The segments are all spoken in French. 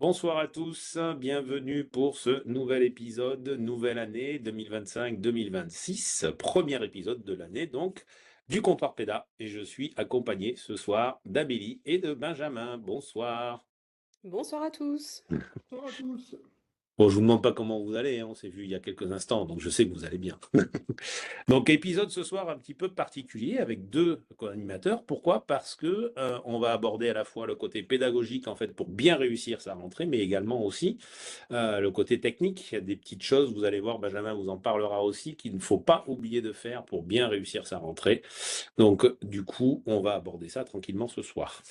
Bonsoir à tous, bienvenue pour ce nouvel épisode, nouvelle année 2025-2026, premier épisode de l'année donc du Comptoir Pédas. Et je suis accompagné ce soir d'Amélie et de Benjamin. Bonsoir. Bonsoir à tous. Bonjour à tous. Bon, je vous demande pas comment vous allez, on s'est vu il y a quelques instants, donc je sais que vous allez bien. Donc épisode ce soir un petit peu particulier avec deux co-animateurs. Pourquoi? Parce que on va aborder à la fois le côté pédagogique en fait pour bien réussir sa rentrée, mais également aussi le côté technique. Il y a des petites choses, vous allez voir, Benjamin vous en parlera aussi, qu'il ne faut pas oublier de faire pour bien réussir sa rentrée. Donc du coup, on va aborder ça tranquillement ce soir.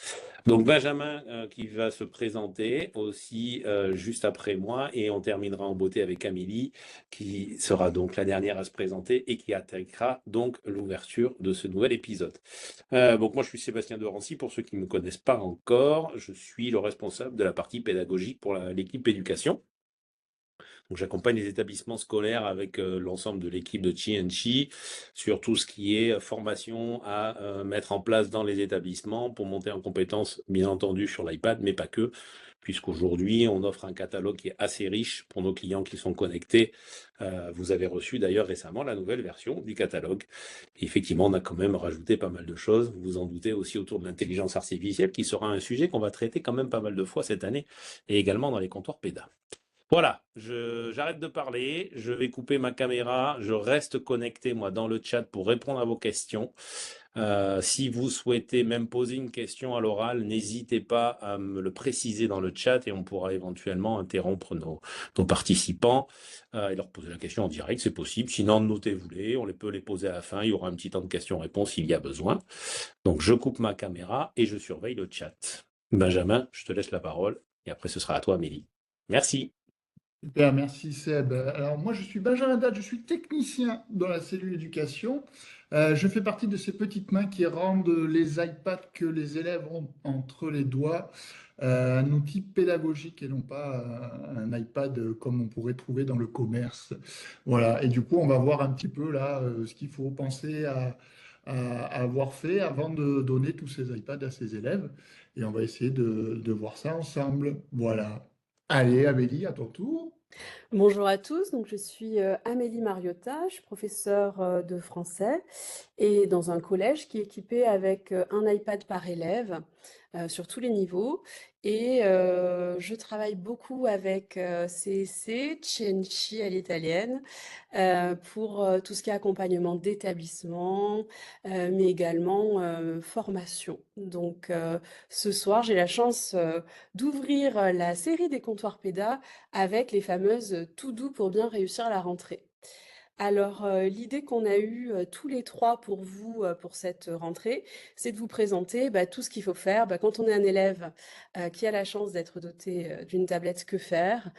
Donc Benjamin qui va se présenter aussi juste après moi et on terminera en beauté avec Amélie qui sera donc la dernière à se présenter et qui attaquera donc l'ouverture de ce nouvel épisode. Donc moi je suis Sébastien de Rancy, pour ceux qui ne me connaissent pas encore, je suis le responsable de la partie pédagogique pour l'équipe éducation. Donc j'accompagne les établissements scolaires avec l'ensemble de l'équipe de Chi sur tout ce qui est formation à mettre en place dans les établissements pour monter en compétences, bien entendu, sur l'iPad, mais pas que, puisqu'aujourd'hui, on offre un catalogue qui est assez riche pour nos clients qui sont connectés. Vous avez reçu d'ailleurs récemment la nouvelle version du catalogue. Et effectivement, on a quand même rajouté pas mal de choses. Vous vous en doutez aussi autour de l'intelligence artificielle, qui sera un sujet qu'on va traiter quand même pas mal de fois cette année, et également dans les comptoirs PEDA. Voilà, j'arrête de parler, je vais couper ma caméra, je reste connecté moi dans le chat pour répondre à vos questions. Si vous souhaitez même poser une question à l'oral, n'hésitez pas à me le préciser dans le chat et on pourra éventuellement interrompre nos participants et leur poser la question en direct, c'est possible. Sinon, notez-vous-les, on peut les poser à la fin, il y aura un petit temps de questions-réponses s'il y a besoin. Donc je coupe ma caméra et je surveille le chat. Benjamin, je te laisse la parole et après ce sera à toi, Amélie. Merci. Super, merci Seb. Alors moi je suis Benjamin Dade, je suis technicien dans la cellule éducation. Je fais partie de ces petites mains qui rendent les iPads que les élèves ont entre les doigts un outil pédagogique et non pas un iPad comme on pourrait trouver dans le commerce. Voilà, et du coup on va voir un petit peu là ce qu'il faut penser à avoir fait avant de donner tous ces iPads à ses élèves. Et on va essayer de voir ça ensemble. Voilà. Allez, Amélie, à ton tour. Bonjour à tous, donc je suis Amélie Mariotta, je suis professeure de français et dans un collège qui est équipé avec un iPad par élève sur tous les niveaux. Et je travaille beaucoup avec CEC, Cienci à l'italienne, pour tout ce qui est accompagnement d'établissement, mais également formation. Donc ce soir, j'ai la chance d'ouvrir la série des comptoirs PEDA avec les fameuses tout doux pour bien réussir la rentrée. Alors, l'idée qu'on a eue, tous les 3 pour vous, pour cette rentrée, c'est de vous présenter, tout ce qu'il faut faire, quand on est un élève, qui a la chance d'être doté, d'une tablette, que faire?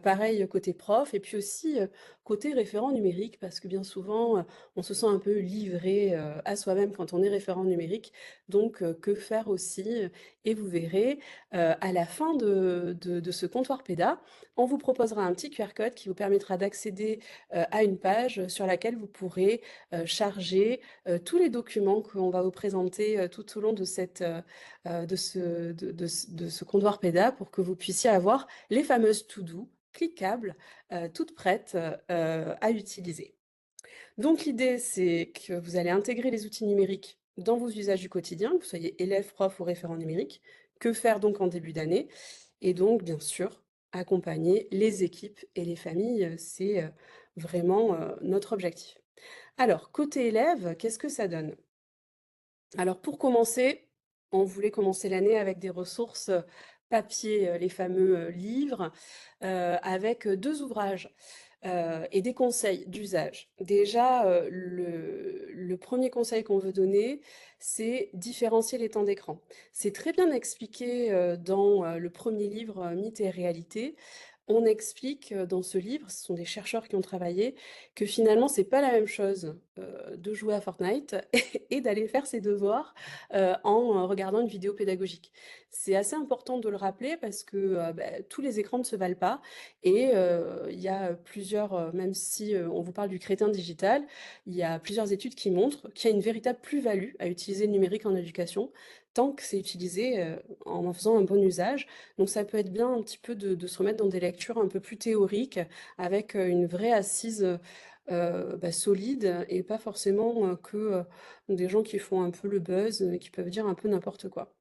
Pareil, côté prof et puis aussi, côté référent numérique parce que bien souvent, on se sent un peu livré, à soi-même quand on est référent numérique. Donc, que faire aussi? Et vous verrez, à la fin de ce comptoir PEDA, on vous proposera un petit QR code qui vous permettra d'accéder à une page sur laquelle vous pourrez charger tous les documents qu'on va vous présenter tout au long de, de ce comptoir PEDA pour que vous puissiez avoir les fameuses to-do cliquables, toutes prêtes à utiliser. Donc l'idée, c'est que vous allez intégrer les outils numériques dans vos usages du quotidien, que vous soyez élève, prof ou référent numérique. Que faire donc en début d'année? Et donc, bien sûr, accompagner les équipes et les familles, c'est vraiment notre objectif. Alors, côté élève, qu'est-ce que ça donne? Alors, pour commencer, on voulait commencer l'année avec des ressources papier, les fameux livres, avec deux ouvrages et des conseils d'usage. Déjà, le premier conseil qu'on veut donner, c'est différencier les temps d'écran. C'est très bien expliqué dans le premier livre, Mythes et réalité. On explique dans ce livre, ce sont des chercheurs qui ont travaillé, que finalement, c'est pas la même chose de jouer à Fortnite et d'aller faire ses devoirs en regardant une vidéo pédagogique. C'est assez important de le rappeler parce que tous les écrans ne se valent pas et il y a plusieurs, même si on vous parle du crétin digital, il y a plusieurs études qui montrent qu'il y a une véritable plus-value à utiliser le numérique en éducation. tant que c'est utilisé en faisant un bon usage. Donc ça peut être bien un petit peu de se remettre dans des lectures un peu plus théoriques, avec une vraie assise solide, et pas forcément que des gens qui font un peu le buzz, qui peuvent dire un peu n'importe quoi.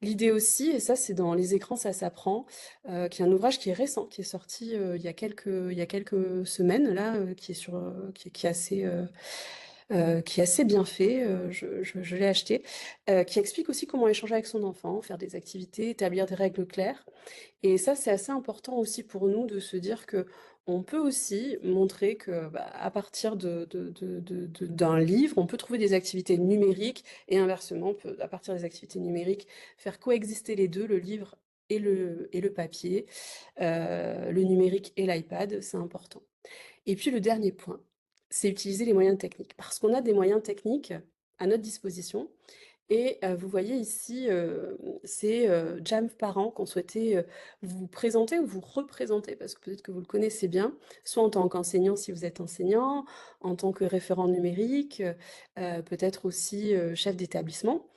L'idée aussi, et ça c'est dans Les écrans, ça s'apprend, qui est un ouvrage qui est récent, qui est sorti il y a quelques semaines, là, qui est qui est qui est assez bien fait, je l'ai acheté, qui explique aussi comment échanger avec son enfant, faire des activités, établir des règles claires. Et ça, c'est assez important aussi pour nous de se dire que on peut aussi montrer que, à partir d'un livre, on peut trouver des activités numériques, et inversement, on peut, à partir des activités numériques, faire coexister les deux, le livre et le papier, le numérique et l'iPad, c'est important. Et puis le dernier point, c'est utiliser les moyens techniques, parce qu'on a des moyens techniques à notre disposition. Et vous voyez ici, c'est Jam Parents qu'on souhaitait vous présenter ou vous représenter, parce que peut-être que vous le connaissez bien, soit en tant qu'enseignant si vous êtes enseignant, en tant que référent numérique, peut-être aussi chef d'établissement.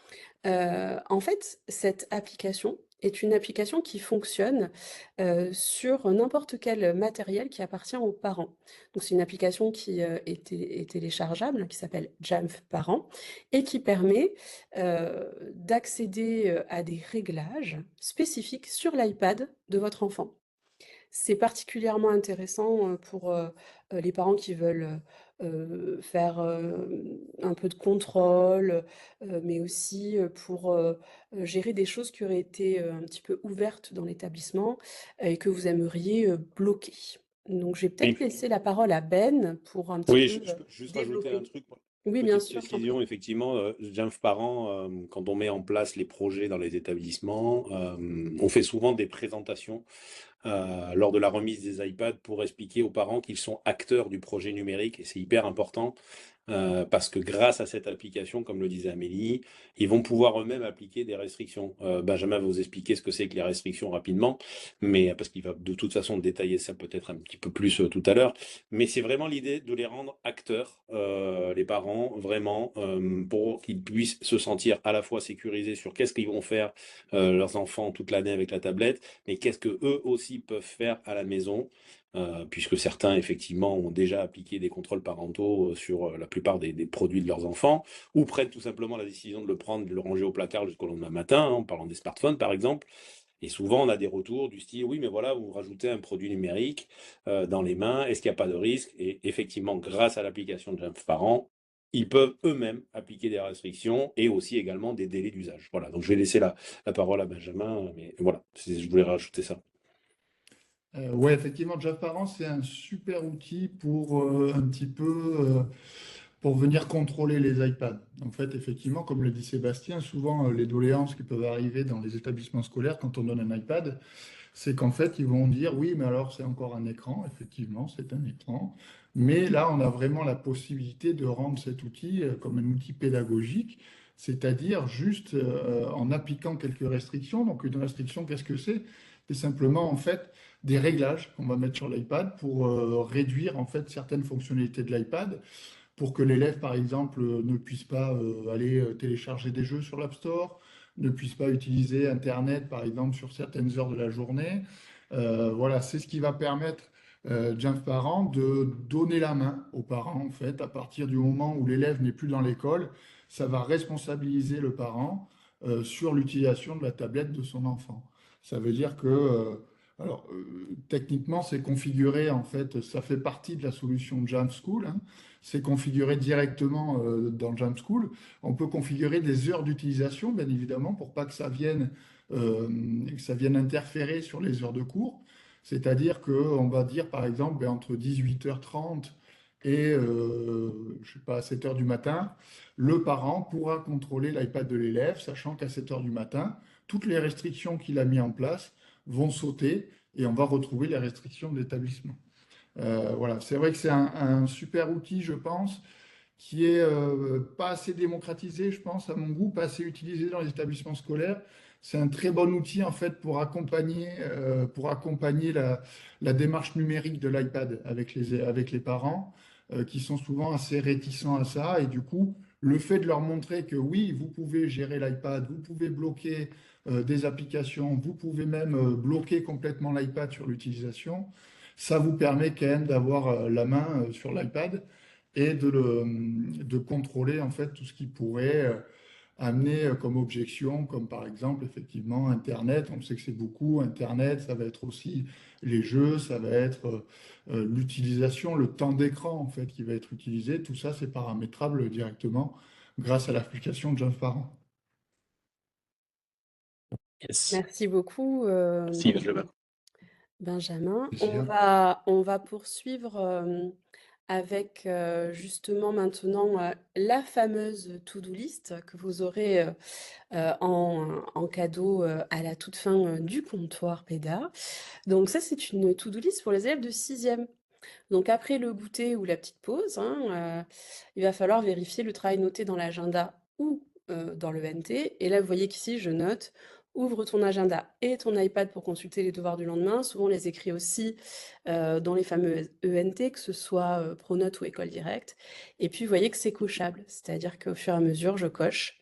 En fait, cette application est une application qui fonctionne sur n'importe quel matériel qui appartient aux parents. Donc c'est une application qui est téléchargeable, qui s'appelle Jamf Parents, et qui permet d'accéder à des réglages spécifiques sur l'iPad de votre enfant. C'est particulièrement intéressant pour les parents qui veulent faire un peu de contrôle, mais aussi pour gérer des choses qui auraient été un petit peu ouvertes dans l'établissement et que vous aimeriez bloquer. Donc, je vais peut-être Oui, laisser la parole à Ben pour un petit oui, peu je peux juste rajouter un développer. truc. Oui, bien Petite sûr, je t'en prie. précision, effectivement, Jamf Parent, quand on met en place les projets dans les établissements, on fait souvent des présentations lors de la remise des iPads pour expliquer aux parents qu'ils sont acteurs du projet numérique, et c'est hyper important parce que grâce à cette application, comme le disait Amélie, ils vont pouvoir eux-mêmes appliquer des restrictions. Benjamin va vous expliquer ce que c'est que les restrictions rapidement, mais parce qu'il va de toute façon détailler ça peut-être un petit peu plus tout à l'heure. Mais c'est vraiment l'idée de les rendre acteurs, les parents, vraiment, pour qu'ils puissent se sentir à la fois sécurisés sur qu'est-ce qu'ils vont faire leurs enfants toute l'année avec la tablette, mais qu'est-ce que eux aussi peuvent faire à la maison, puisque certains effectivement ont déjà appliqué des contrôles parentaux sur la plupart des produits de leurs enfants, ou prennent tout simplement la décision de le prendre, de le ranger au placard jusqu'au lendemain matin, en parlant des smartphones par exemple. Et souvent, on a des retours du style, oui, mais voilà, vous rajoutez un produit numérique dans les mains, est-ce qu'il n'y a pas de risque? Et effectivement, grâce à l'application de Jamf Parents, ils peuvent eux-mêmes appliquer des restrictions et aussi également des délais d'usage. Voilà, donc je vais laisser la parole à Benjamin, mais voilà, je voulais rajouter ça. Ouais, effectivement, Jeff Parent, c'est un super outil pour un petit peu pour venir contrôler les iPads. En fait, effectivement, comme le dit Sébastien, souvent les doléances qui peuvent arriver dans les établissements scolaires quand on donne un iPad, c'est qu'en fait, ils vont dire oui, mais alors c'est encore un écran. Effectivement, c'est un écran. Mais là, on a vraiment la possibilité de rendre cet outil comme un outil pédagogique, c'est-à-dire juste en appliquant quelques restrictions. Donc, une restriction, qu'est-ce que c'est? C'est simplement en fait des réglages qu'on va mettre sur l'iPad pour réduire en fait certaines fonctionnalités de l'iPad pour que l'élève, par exemple, ne puisse pas aller télécharger des jeux sur l'App Store, ne puisse pas utiliser Internet, par exemple, sur certaines heures de la journée. Voilà, c'est ce qui va permettre, Jamf Parent, de donner la main aux parents, en fait, à partir du moment où l'élève n'est plus dans l'école, ça va responsabiliser le parent sur l'utilisation de la tablette de son enfant. Ça veut dire que, techniquement, c'est configuré, en fait, ça fait partie de la solution Jamf School, hein. C'est configuré directement dans Jam School. On peut configurer des heures d'utilisation, bien évidemment, pour pas que ça vienne interférer sur les heures de cours. C'est-à-dire qu'on va dire, par exemple, entre 18h30 et je sais pas, 7h du matin, le parent pourra contrôler l'iPad de l'élève, sachant qu'à 7h du matin, toutes les restrictions qu'il a mis en place vont sauter et on va retrouver les restrictions de l'établissement. Voilà, c'est vrai que c'est un super outil, je pense, qui est pas assez démocratisé, je pense, à mon goût, pas assez utilisé dans les établissements scolaires. C'est un très bon outil, en fait, pour accompagner la démarche numérique de l'iPad avec les parents, qui sont souvent assez réticents à ça. Et du coup, Le fait de leur montrer que oui, vous pouvez gérer l'iPad, vous pouvez bloquer des applications, vous pouvez même bloquer complètement l'iPad sur l'utilisation, ça vous permet quand même d'avoir la main sur l'iPad et de contrôler en fait tout ce qui pourrait amener comme objection, comme par exemple effectivement Internet. On sait que c'est beaucoup Internet, ça va être aussi les jeux, ça va être l'utilisation, le temps d'écran en fait qui va être utilisé. Tout ça, c'est paramétrable directement grâce à l'application Jeff Parent. Yes. Merci beaucoup, Si, je le Benjamin. Plaisir. On va poursuivre avec justement maintenant la fameuse to-do list que vous aurez en cadeau à la toute fin du comptoir PEDA. Donc ça, c'est une to-do list pour les élèves de 6e. Donc après le goûter ou la petite pause, hein, il va falloir vérifier le travail noté dans l'agenda ou dans le NT. Et là, vous voyez qu'ici, je note, ouvre ton agenda et ton iPad pour consulter les devoirs du lendemain. Souvent, on les écrit aussi dans les fameux ENT, que ce soit Pronote ou École Directe. Et puis, vous voyez que c'est cochable, c'est-à-dire qu'au fur et à mesure, je coche.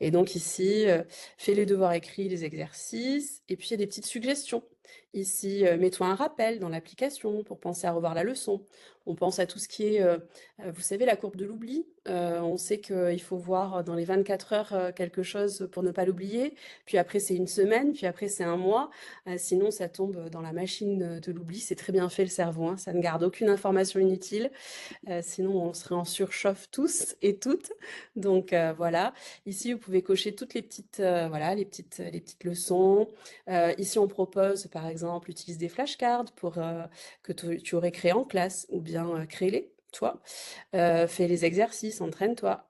Et donc ici, fais les devoirs écrits, les exercices, et puis il y a des petites suggestions. Ici, mets-toi un rappel dans l'application pour penser à revoir la leçon. On pense à tout ce qui est, vous savez, la courbe de l'oubli. On sait qu'il faut voir dans les 24 heures quelque chose pour ne pas l'oublier. Puis après, c'est une semaine, puis après, c'est un mois. Sinon, ça tombe dans la machine de l'oubli. C'est très bien fait le cerveau, hein. Ça ne garde aucune information inutile. Sinon, on serait en surchauffe tous et toutes. Donc voilà. Ici, vous pouvez cocher toutes les petites, voilà, les petites leçons. Ici, on propose, par exemple, utilise des flashcards pour que tu aurais créé en classe, ou bien crée-les, toi. Fais les exercices, entraîne-toi.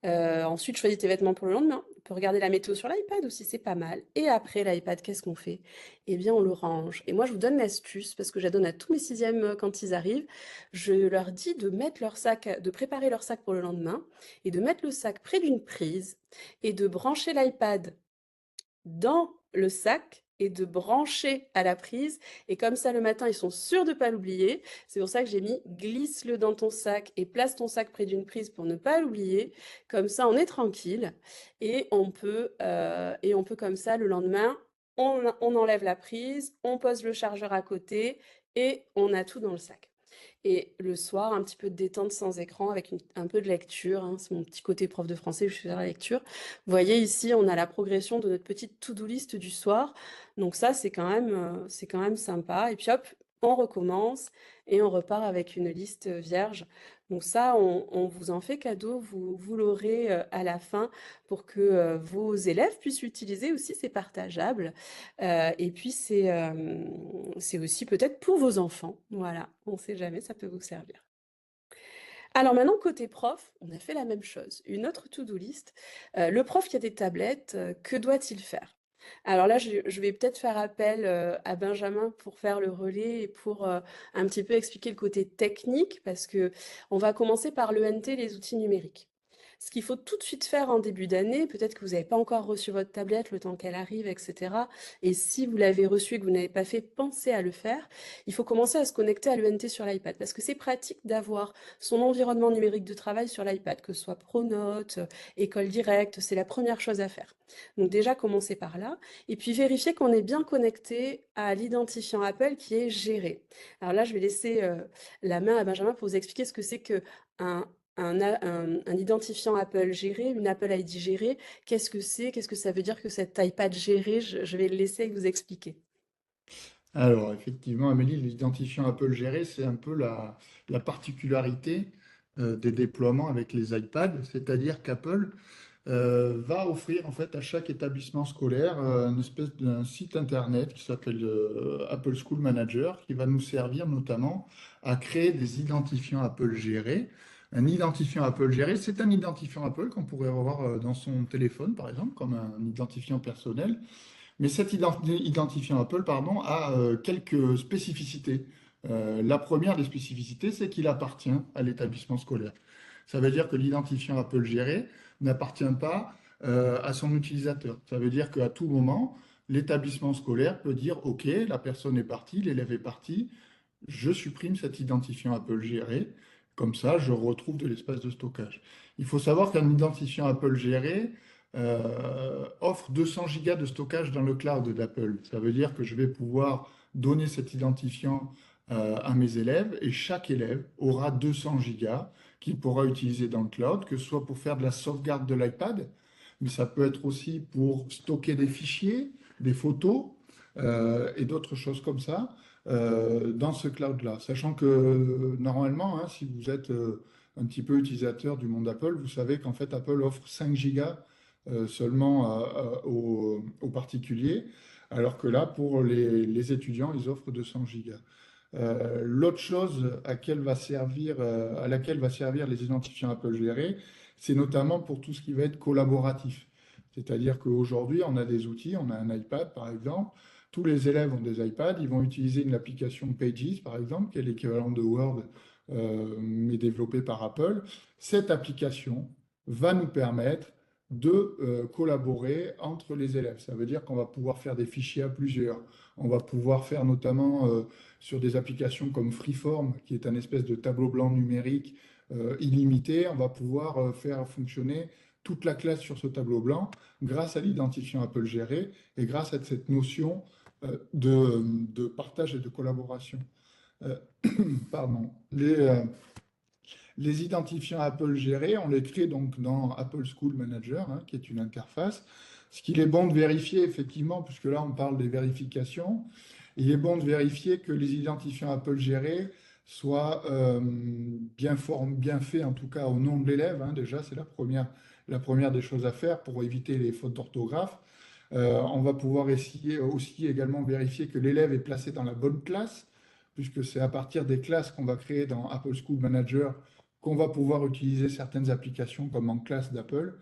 Ensuite, choisis tes vêtements pour le lendemain. On peut regarder la météo sur l'iPad aussi, c'est pas mal. Et après l'iPad, qu'est-ce qu'on fait? Eh bien, on le range. Et moi, je vous donne l'astuce, parce que je la donne à tous mes 6e quand ils arrivent. Je leur dis de mettre leur sac, de préparer leur sac pour le lendemain, et de mettre le sac près d'une prise, et de brancher l'iPad dans le sac et de brancher à la prise. Et comme ça, le matin, ils sont sûrs de ne pas l'oublier. C'est pour ça que j'ai mis glisse-le dans ton sac et place ton sac près d'une prise pour ne pas l'oublier. Comme ça, on est tranquille et on peut comme ça, le lendemain, on enlève la prise, on pose le chargeur à côté et on a tout dans le sac. Et le soir, un petit peu de détente sans écran avec un peu de lecture, hein. C'est mon petit côté prof de français, je fais la lecture. Vous voyez ici, on a la progression de notre petite to-do list du soir. Donc ça, c'est quand même sympa. Et puis hop, on recommence et on repart avec une liste vierge. Donc ça, on vous en fait cadeau, vous l'aurez à la fin pour que vos élèves puissent l'utiliser aussi, c'est partageable. Et puis c'est aussi peut-être pour vos enfants. Voilà, on ne sait jamais, ça peut vous servir. Alors maintenant, côté prof, on a fait la même chose. Une autre to-do list. Le prof qui a des tablettes, que doit-il faire? Alors là, je vais peut-être faire appel à Benjamin pour faire le relais et pour un petit peu expliquer le côté technique, parce que on va commencer par l'ENT, les outils numériques. Ce qu'il faut tout de suite faire en début d'année, peut-être que vous n'avez pas encore reçu votre tablette, le temps qu'elle arrive, etc. Et si vous l'avez reçue et que vous n'avez pas fait, pensez à le faire. Il faut commencer à se connecter à l'ENT sur l'iPad, parce que c'est pratique d'avoir son environnement numérique de travail sur l'iPad, que ce soit Pronote, École Directe, c'est la première chose à faire. Donc déjà, commencez par là, et puis vérifiez qu'on est bien connecté à l'identifiant Apple qui est géré. Alors là, je vais laisser la main à Benjamin pour vous expliquer ce que c'est qu'un un identifiant Apple géré, une Apple ID gérée. Qu'est-ce que c'est? Qu'est-ce que ça veut dire que cet iPad géré? Je vais le laisser vous expliquer. Alors, effectivement, Amélie, l'identifiant Apple géré, c'est un peu la particularité des déploiements avec les iPads, c'est-à-dire qu'Apple va offrir en fait à chaque établissement scolaire une espèce d'un site internet qui s'appelle Apple School Manager, qui va nous servir notamment à créer des identifiants Apple gérés. Un identifiant Apple géré, c'est un identifiant Apple qu'on pourrait avoir dans son téléphone, par exemple, comme un identifiant personnel. Mais cet identifiant Apple, pardon, a quelques spécificités. La première des spécificités, c'est qu'il appartient à l'établissement scolaire. Ça veut dire que l'identifiant Apple géré n'appartient pas à son utilisateur. Ça veut dire qu'à tout moment, l'établissement scolaire peut dire, OK, la personne est partie, l'élève est parti, je supprime cet identifiant Apple géré. Comme ça, je retrouve de l'espace de stockage. Il faut savoir qu'un identifiant Apple géré offre 200 gigas de stockage dans le cloud d'Apple. Ça veut dire que je vais pouvoir donner cet identifiant à mes élèves et chaque élève aura 200 gigas qu'il pourra utiliser dans le cloud, que ce soit pour faire de la sauvegarde de l'iPad, mais ça peut être aussi pour stocker des fichiers, des photos et d'autres choses comme ça dans ce cloud-là. Sachant que normalement, hein, si vous êtes un petit peu utilisateur du monde Apple, vous savez qu'en fait Apple offre 5 gigas seulement aux particuliers, alors que là, pour les étudiants, ils offrent 200 gigas. L'autre chose à laquelle va servir les identifiants Apple gérés, c'est notamment pour tout ce qui va être collaboratif. C'est-à-dire qu'aujourd'hui, on a des outils, on a un iPad par exemple, tous les élèves ont des iPads, ils vont utiliser une application Pages par exemple, qui est l'équivalent de Word, mais développée par Apple. Cette application va nous permettre de collaborer entre les élèves. Ça veut dire qu'on va pouvoir faire des fichiers à plusieurs. On va pouvoir faire notamment sur des applications comme Freeform, qui est un espèce de tableau blanc numérique illimité, on va pouvoir faire fonctionner toute la classe sur ce tableau blanc grâce à l'identifiant Apple géré et grâce à cette notion de partage et de collaboration. Euh, pardon. Les identifiants Apple gérés, on les crée donc dans Apple School Manager, hein, qui est une interface. Ce qu'il est bon de vérifier, effectivement, puisque là on parle des vérifications, il est bon de vérifier que les identifiants Apple gérés soient bien faits, en tout cas au nom de l'élève. Hein, déjà, c'est la première des choses à faire pour éviter les fautes d'orthographe. On va pouvoir essayer aussi également vérifier que l'élève est placé dans la bonne classe, puisque c'est à partir des classes qu'on va créer dans Apple School Manager qu'on va pouvoir utiliser certaines applications comme en classe d'Apple,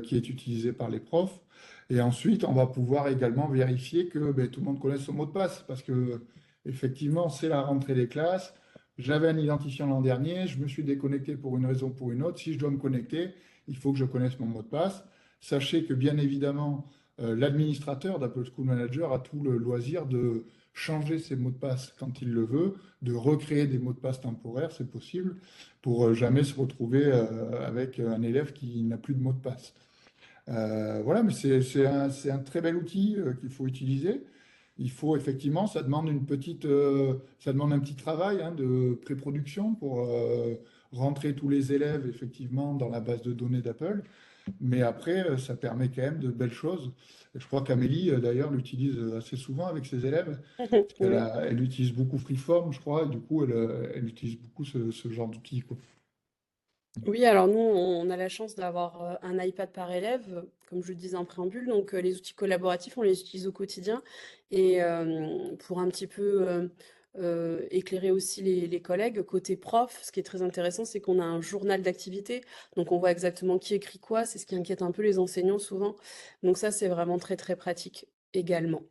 qui est utilisée par les profs. Et ensuite, on va pouvoir également vérifier que ben, tout le monde connaisse son mot de passe, parce que effectivement, c'est la rentrée des classes. J'avais un identifiant l'an dernier, je me suis déconnecté pour une raison ou pour une autre. Si je dois me connecter, il faut que je connaisse mon mot de passe. Sachez que bien évidemment, l'administrateur d'Apple School Manager a tout le loisir de changer ses mots de passe quand il le veut, de recréer des mots de passe temporaires, c'est possible, pour jamais se retrouver avec un élève qui n'a plus de mot de passe. Voilà, mais c'est un très bel outil qu'il faut utiliser. Il faut effectivement, ça demande un petit travail hein, de pré-production pour rentrer tous les élèves effectivement dans la base de données d'Apple. Mais après, ça permet quand même de belles choses. Et je crois qu'Amélie, d'ailleurs, l'utilise assez souvent avec ses élèves. Oui. Elle utilise beaucoup Freeform, je crois, et du coup, elle utilise beaucoup ce genre d'outils, quoi. Oui, alors nous, on a la chance d'avoir un iPad par élève, comme je le disais en préambule, donc les outils collaboratifs, on les utilise au quotidien. Et pour un petit peu éclairer aussi les collègues, côté prof, ce qui est très intéressant, c'est qu'on a un journal d'activité, donc on voit exactement qui écrit quoi, c'est ce qui inquiète un peu les enseignants souvent. Donc ça, c'est vraiment très très pratique également.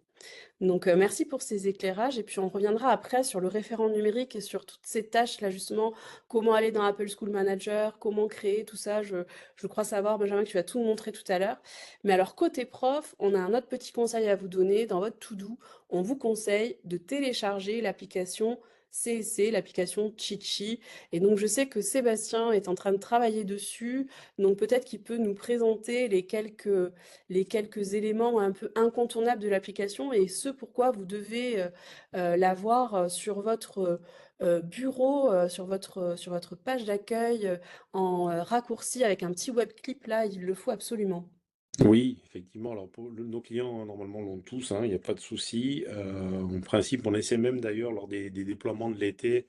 Donc, merci pour ces éclairages et puis on reviendra après sur le référent numérique et sur toutes ces tâches-là justement, comment aller dans Apple School Manager, comment créer tout ça. Je crois savoir, Benjamin, que tu vas tout nous montrer tout à l'heure. Mais alors côté prof, on a un autre petit conseil à vous donner. Dans votre to-do, on vous conseille de télécharger l'application CSC, l'application Chichi. Et donc je sais que Sébastien est en train de travailler dessus, donc peut-être qu'il peut nous présenter les quelques éléments un peu incontournables de l'application et ce pourquoi vous devez l'avoir sur votre bureau, sur votre page d'accueil en raccourci avec un petit web clip là, il le faut absolument. Oui, effectivement. Alors, nos clients, normalement, l'ont tous, hein, il n'y a pas de souci. En principe, on essaie même d'ailleurs, lors des déploiements de l'été,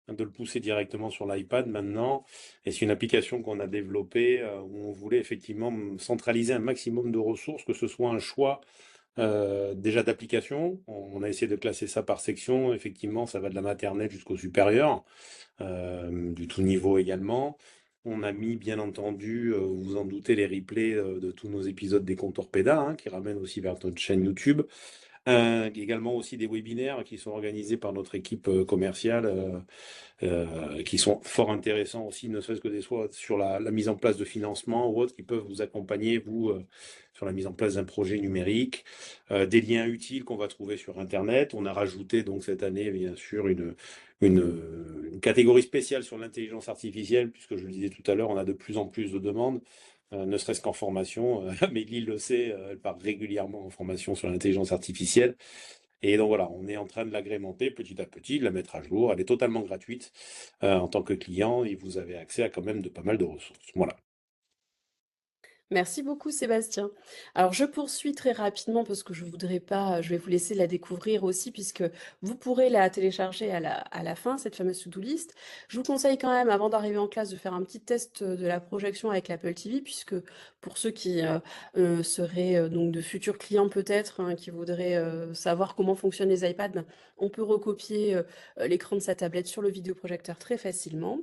hein, de le pousser directement sur l'iPad maintenant. Et c'est une application qu'on a développée où on voulait effectivement centraliser un maximum de ressources, que ce soit un choix déjà d'application. On a essayé de classer ça par section. Effectivement, ça va de la maternelle jusqu'au supérieur, du tout niveau également. On a mis, bien entendu, vous vous en doutez, les replays de tous nos épisodes des Comptoirs Pédas, hein, qui ramènent aussi vers notre chaîne YouTube. Également aussi des webinaires qui sont organisés par notre équipe commerciale, qui sont fort intéressants aussi, ne serait-ce que des fois sur la mise en place de financement ou autres, qui peuvent vous accompagner, vous, sur la mise en place d'un projet numérique. Des liens utiles qu'on va trouver sur Internet. On a rajouté donc cette année, bien sûr, une une catégorie spéciale sur l'intelligence artificielle, puisque je le disais tout à l'heure, on a de plus en plus de demandes, ne serait-ce qu'en formation. Amélie le sait, elle part régulièrement en formation sur l'intelligence artificielle. Et donc voilà, on est en train de l'agrémenter petit à petit, de la mettre à jour. Elle est totalement gratuite en tant que client et vous avez accès à quand même de pas mal de ressources. Voilà. Merci beaucoup Sébastien. Alors je poursuis très rapidement parce que je voudrais pas, je vais vous laisser la découvrir aussi puisque vous pourrez la télécharger à la fin, cette fameuse to-do list. Je vous conseille quand même, avant d'arriver en classe, de faire un petit test de la projection avec l'Apple TV puisque pour ceux qui seraient donc de futurs clients peut-être, hein, qui voudraient savoir comment fonctionnent les iPads, ben, on peut recopier l'écran de sa tablette sur le vidéoprojecteur très facilement.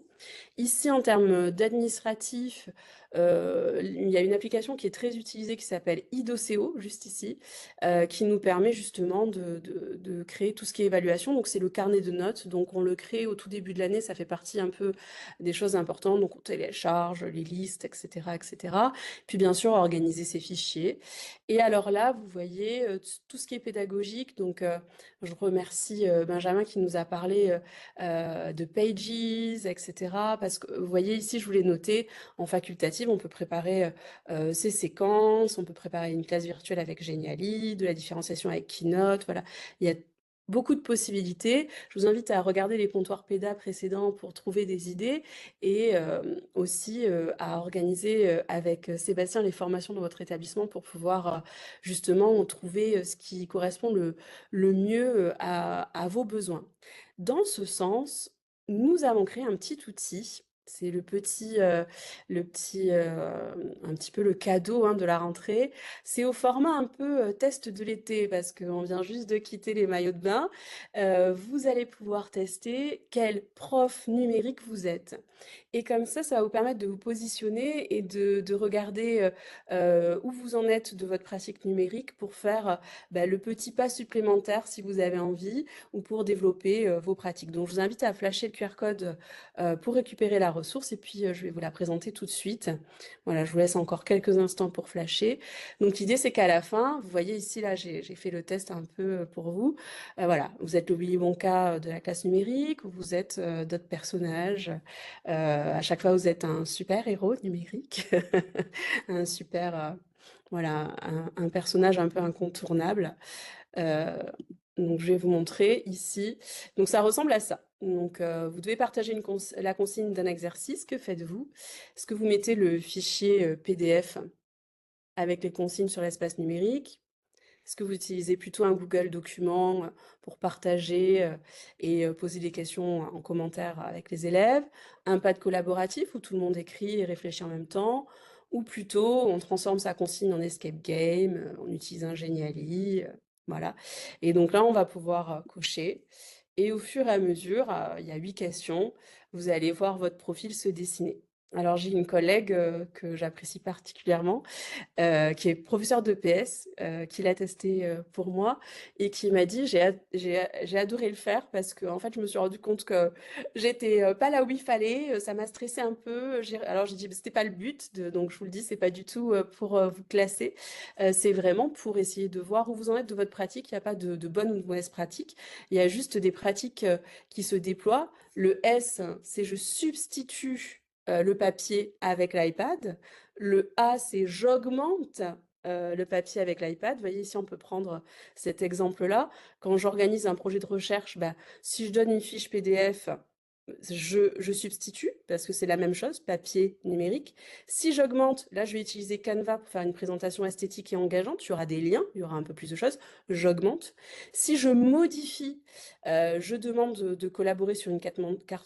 Ici, en termes d'administratif, il y a une application qui est très utilisée qui s'appelle Idoceo, juste ici, qui nous permet justement de créer tout ce qui est évaluation. Donc c'est le carnet de notes. Donc on le crée au tout début de l'année, ça fait partie un peu des choses importantes. Donc on télécharge les listes, etc., etc. Puis bien sûr organiser ses fichiers. Et alors là, vous voyez tout ce qui est pédagogique. Donc je remercie Benjamin qui nous a parlé de Pages, etc. Parce que vous voyez ici, je voulais noter en facultative, on peut préparer ses séquences, on peut préparer une classe virtuelle avec Geniali, de la différenciation avec Keynote, voilà. Il y a beaucoup de possibilités. Je vous invite à regarder les comptoirs PEDA précédents pour trouver des idées et aussi à organiser avec Sébastien les formations dans votre établissement pour pouvoir justement trouver ce qui correspond le mieux à vos besoins. Dans ce sens, nous avons créé un petit outil. C'est un petit peu le cadeau hein, de la rentrée. C'est au format un peu test de l'été parce qu'on vient juste de quitter les maillots de bain. Vous allez pouvoir tester quel prof numérique vous êtes. Et comme ça va vous permettre de vous positionner et de regarder où vous en êtes de votre pratique numérique pour faire le petit pas supplémentaire si vous avez envie ou pour développer vos pratiques. Donc, je vous invite à flasher le QR code pour récupérer la ressource et puis je vais vous la présenter tout de suite. Voilà, je vous laisse encore quelques instants pour flasher. Donc, l'idée, c'est qu'à la fin, vous voyez ici, là, j'ai fait le test un peu pour vous. Voilà, vous êtes le Willy Wonka de la classe numérique ou vous êtes d'autres personnages. À chaque fois, vous êtes un super héros numérique, un super, voilà, un personnage un peu incontournable. Euh, donc, je vais vous montrer ici. Donc, ça ressemble à ça. Donc, vous devez partager la consigne d'un exercice. Que faites-vous? Est-ce que vous mettez le fichier PDF avec les consignes sur l'espace numérique? Est-ce que vous utilisez plutôt un Google document pour partager et poser des questions en commentaire avec les élèves? Un pad collaboratif où tout le monde écrit et réfléchit en même temps? Ou plutôt on transforme sa consigne en escape game, on utilise un Geniali, voilà. Et donc là, on va pouvoir cocher. Et au fur et à mesure, il y a 8 questions, vous allez voir votre profil se dessiner. Alors j'ai une collègue que j'apprécie particulièrement qui est professeur de PS, qui l'a testé pour moi et qui m'a dit j'ai adoré le faire parce que en fait je me suis rendu compte que j'étais pas là où il fallait, ça m'a stressé un peu. Alors j'ai dit bah, c'était pas le but, donc je vous le dis c'est pas du tout pour vous classer, c'est vraiment pour essayer de voir où vous en êtes de votre pratique. Il n'y a pas de bonne ou de mauvaise pratique, il y a juste des pratiques qui se déploient. Le S, c'est je substitue le papier avec l'iPad. Le A, c'est j'augmente le papier avec l'iPad. Vous voyez, ici, on peut prendre cet exemple-là. Quand j'organise un projet de recherche, si je donne une fiche PDF, je substitue parce que c'est la même chose, papier, numérique. Si j'augmente, là, je vais utiliser Canva pour faire une présentation esthétique et engageante. Il y aura des liens, il y aura un peu plus de choses. J'augmente. Si je modifie, je demande de collaborer sur une carte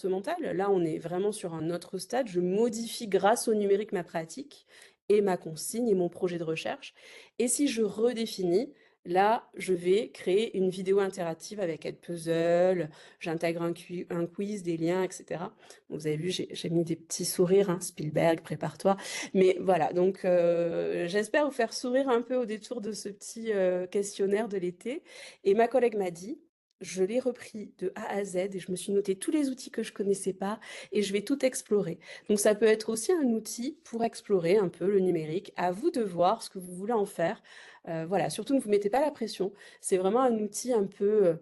mentale. Là, on est vraiment sur un autre stade. Je modifie grâce au numérique ma pratique et ma consigne et mon projet de recherche. Et si je redéfinis, là, je vais créer une vidéo interactive avec Edpuzzle, j'intègre un quiz, des liens, etc. Vous avez vu, j'ai mis des petits sourires, hein, Spielberg, prépare-toi. Mais voilà, donc j'espère vous faire sourire un peu au détour de ce petit questionnaire de l'été. Et ma collègue m'a dit, je l'ai repris de A à Z et je me suis noté tous les outils que je connaissais pas et je vais tout explorer. Donc ça peut être aussi un outil pour explorer un peu le numérique. À vous de voir ce que vous voulez en faire. Voilà, surtout ne vous mettez pas la pression. C'est vraiment un outil un peu